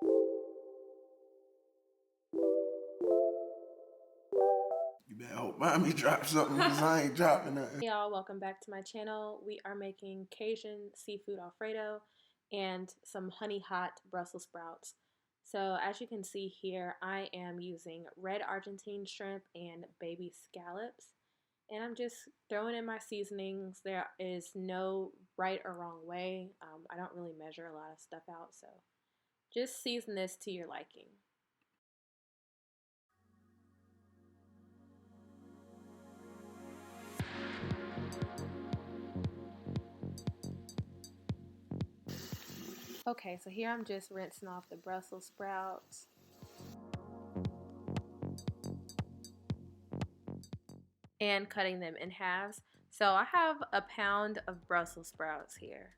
You better hope mommy drop something because I ain't dropping nothing. Hey y'all, welcome back to my channel. We are making Cajun Seafood Alfredo and some honey hot Brussels sprouts. So as you can see here, I am using Red Argentine shrimp and baby scallops. And I'm just throwing in my seasonings. There is no right or wrong way. I don't really measure a lot of stuff out, so just season this to your liking. Okay, so here I'm just rinsing off the Brussels sprouts. And cutting them in halves. So I have a pound of Brussels sprouts here.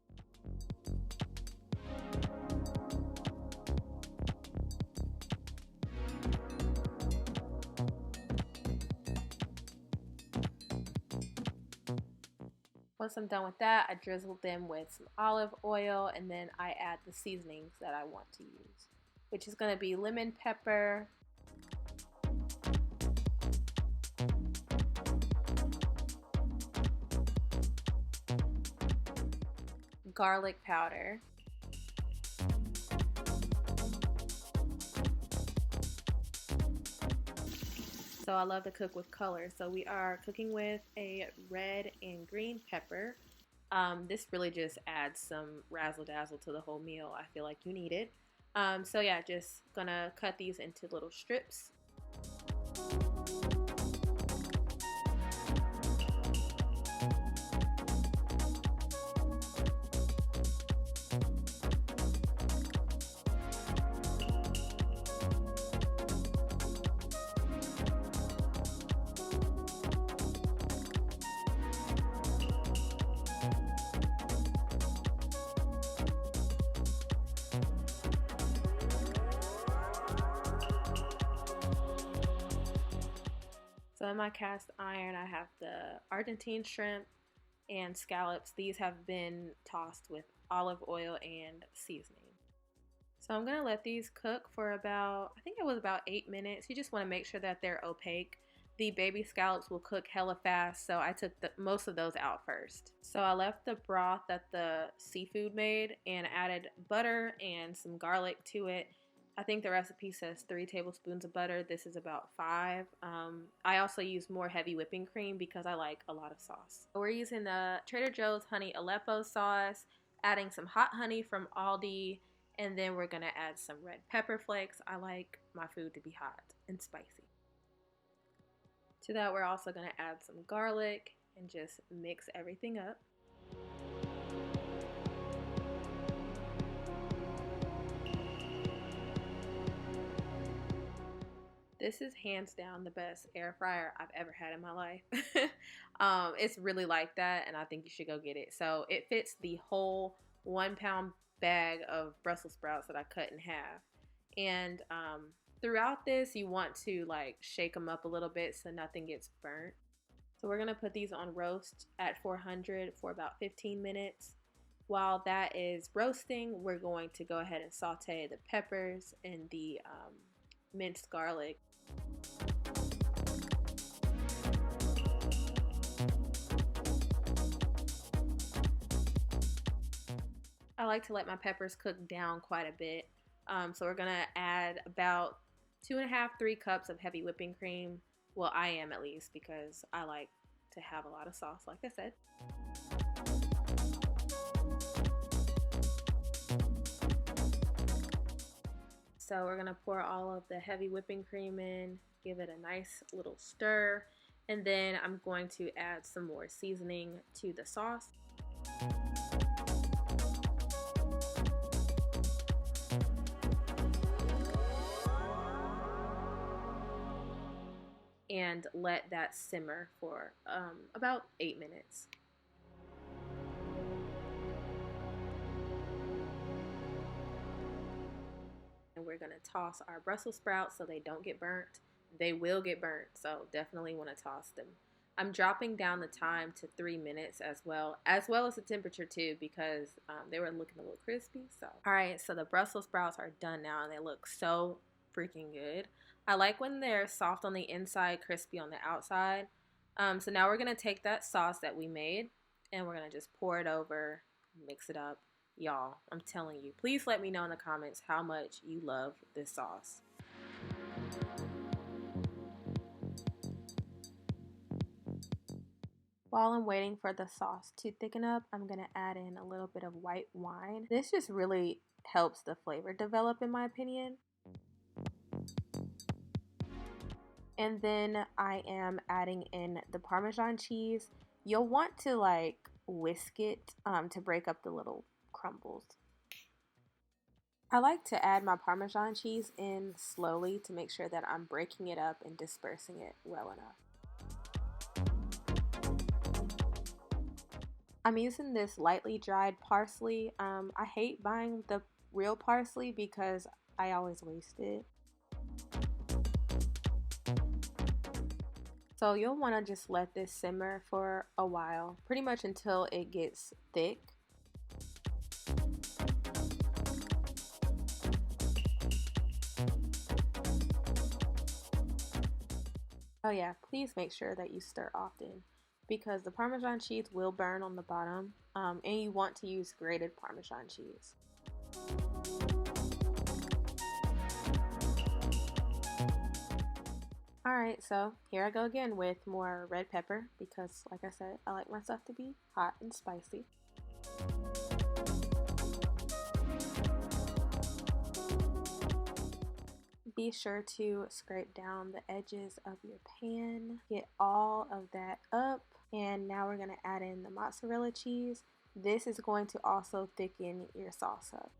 Once I'm done with that, I drizzle them with some olive oil, and then I add the seasonings that I want to use, which is going to be lemon pepper, garlic powder, so I love to cook with color. So we are cooking with a red and green pepper. This really just adds some razzle dazzle to the whole meal. I feel like you need it. So yeah, just gonna cut these into little strips. So in my cast iron, I have the Argentine shrimp and scallops. These have been tossed with olive oil and seasoning. So I'm going to let these cook for about, I think it was about 8 minutes. You just want to make sure that they're opaque. The baby scallops will cook hella fast, so I took most of those out first. So I left the broth that the seafood made and added butter and some garlic to it. I think the recipe says 3 tablespoons of butter. This is about 5. I also use more heavy whipping cream because I like a lot of sauce. We're using the Trader Joe's honey Aleppo sauce, adding some hot honey from Aldi, and then we're gonna add some red pepper flakes. I like my food to be hot and spicy. To that, we're also gonna add some garlic and just mix everything up. This is hands down the best air fryer I've ever had in my life. It's really like that, and I think you should go get it. So it fits the whole 1 pound bag of Brussels sprouts that I cut in half. And throughout this, you want to like shake them up a little bit so nothing gets burnt. So we're gonna put these on roast at 400 for about 15 minutes. While that is roasting, we're going to go ahead and saute the peppers and the minced garlic. I like to let my peppers cook down quite a bit. So we're gonna add about 2.5 to 3 cups of heavy whipping cream. Well, I am at least, because I like to have a lot of sauce, like I said. So we're gonna pour all of the heavy whipping cream in, give it a nice little stir, and then I'm going to add some more seasoning to the sauce. And let that simmer for about 8 minutes. And we're gonna toss our Brussels sprouts so they don't get burnt. They will get burnt, so definitely want to toss them I'm dropping down the time to 3 minutes as well as the temperature too, because they were looking a little crispy. So, all right, so the Brussels sprouts are done now and they look so freaking good. I like when they're soft on the inside, crispy on the outside. So now we're gonna take that sauce that we made and we're gonna just pour it over, mix it up. Y'all, I'm telling you, please let me know in the comments how much you love this sauce. While I'm waiting for the sauce to thicken up, I'm going to add in a little bit of white wine. This just really helps the flavor develop, in my opinion. And then I am adding in the Parmesan cheese. You'll want to like whisk it to break up the little crumbles. I like to add my Parmesan cheese in slowly to make sure that I'm breaking it up and dispersing it well enough. I'm using this lightly dried parsley. I hate buying the real parsley because I always waste it. So you'll want to just let this simmer for a while, pretty much until it gets thick. Oh yeah, please make sure that you stir often, because the Parmesan cheese will burn on the bottom, and you want to use grated Parmesan cheese. Alright, so here I go again with more red pepper, because like I said, I like my stuff to be hot and spicy. Be sure to scrape down the edges of your pan, get all of that up, and now we're going to add in the mozzarella cheese. This is going to also thicken your sauce up.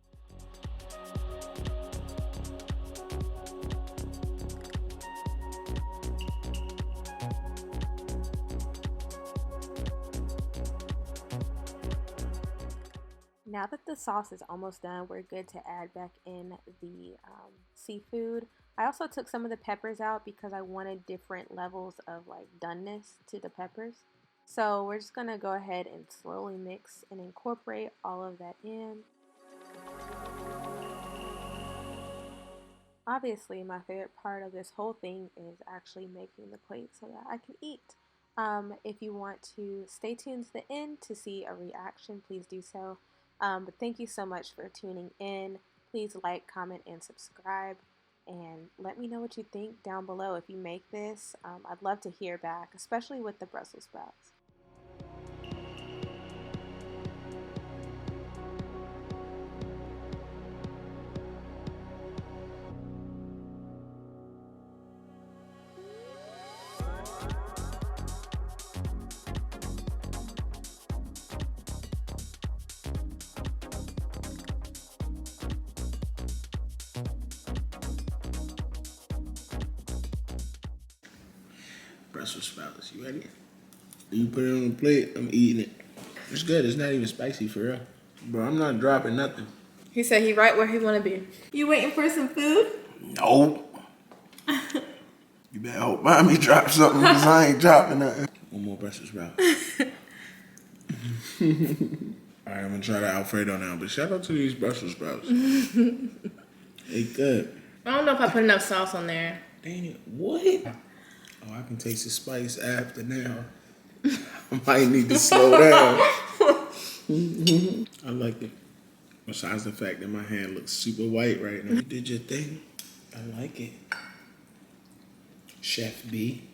Now that the sauce is almost done, we're good to add back in the seafood. I also took some of the peppers out because I wanted different levels of like doneness to the peppers. So we're just going to go ahead and slowly mix and incorporate all of that in. Obviously, my favorite part of this whole thing is actually making the plate so that I can eat. If you want to stay tuned to the end to see a reaction, please do so. But thank you so much for tuning in. Please like, comment, and subscribe. And let me know what you think down below if you make this. I'd love to hear back, especially with the Brussels sprouts. Brussel sprouts, you ready? You put it on the plate, I'm eating it. It's good, it's not even spicy for real. Bro, I'm not dropping nothing. He said he right where he want to be. You waiting for some food? No. You better hope mommy drop something because I ain't dropping nothing. One more Brussels sprout. Alright, I'm gonna try the Alfredo now, but shout out to these Brussels sprouts. They good. I don't know if I put enough sauce on there. Dang it, what? Oh, I can taste the spice after now. I might need to slow down. I like it. Besides the fact that my hand looks super white right now. You did your thing. I like it. Chef B.